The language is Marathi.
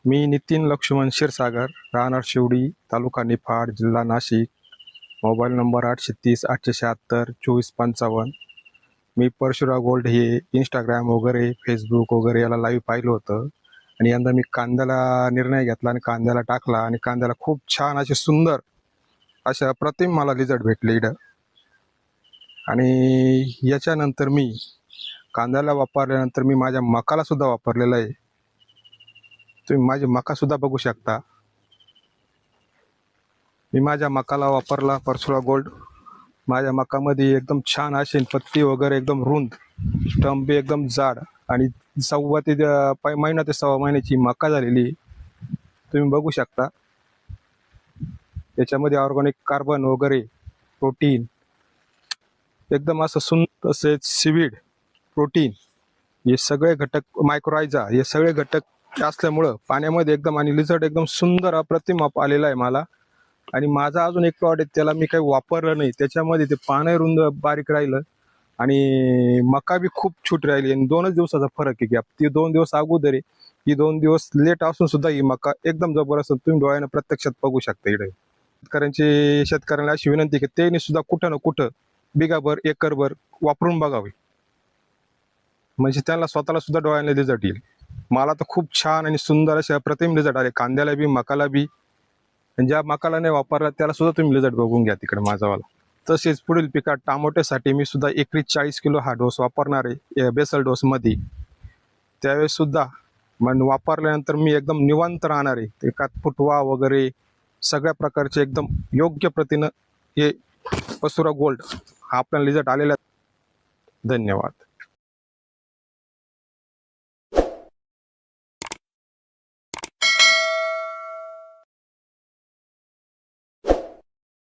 मी नितीन लक्ष्मण क्षीरसागर, राहणार शिवडी, तालुका निफाड, जिल्हा नाशिक. Mobile number 830 876 2455. मी परशुरा गोल्ड हे इंस्टाग्राम वगैरे, फेसबुक वगैरे याला लाईव्ह पाहिलं होतं आणि यंदा मी कांद्याला निर्णय घेतला आणि कांद्याला टाकला आणि कांद्याला खूप छान असे सुंदर अशा अप्रतिम मला रिझल्ट भेटले इकडं. आणि याच्यानंतर मी कांद्याला वापरल्यानंतर मी माझ्या मकाला सुद्धा वापरलेलं आहे. तुम्ही माझी मका सुद्धा बघू शकता. मी माझ्या मकाला वापरला परशुरा गोल्ड. माझ्या मकामध्ये एकदम छान असे पत्ती वगैरे एकदम रुंद, स्टंप बी एकदम जाड आणि महिना ते सव्वा महिन्याची मका झालेली तुम्ही बघू शकता. त्याच्यामध्ये ऑर्गॅनिक कार्बन वगैरे, प्रोटीन एकदम असं सुंदर, तसेच सीवीड, प्रोटीन हे सगळे घटक, मायक्रोरायझा हे सगळे घटक असल्यामुळं पाण्यामध्ये एकदम आणि रिझल्ट एकदम सुंदर अप्रतिम आलेला आहे मला. आणि माझा अजून एक प्लॉट आहे त्याला मी काही वापरलं नाही, त्याच्यामध्ये ते पानं रुंद बारीक राहिलं आणि मका बी खूप छोटी राहिली आणि 2च दिवसाचा फरक आहे गॅप. ती 2 दिवस अगोदर आहे, ही 2 दिवस लेट असून सुद्धा ही मका एकदम जबरदस्त तुम्ही डोळ्यानं प्रत्यक्षात बघू शकता. इकडे शेतकऱ्यांना अशी विनंती की त्यांनी सुद्धा कुठं ना कुठं बिगाभर एकरभर वापरून बघावे, म्हणजे त्यांना स्वतःला सुद्धा डोळ्याने रिझल्ट येईल. मला तर खूप छान आणि सुंदर असे अप्रतिम रिझल्ट आले, कांद्याला बी मकाला बी. ज्या मकाला नाही वापरला त्याला सुद्धा तुम्ही रिझल्ट बघून घ्या तिकडे माझावाला. तसेच पुढील पिकात टमाट्यासाठी मी सुद्धा एकरी 40 किलो हा डोस वापरणार आहे बेसल डोस मध्ये. त्यावेळेस सुद्धा वापरल्यानंतर मी एकदम निवांत राहणार आहे. एकात फुटवा वगैरे सगळ्या प्रकारचे एकदम योग्य प्रतीनं हे परशुरा गोल्ड हा आपल्याला रिझल्ट आलेला. धन्यवाद.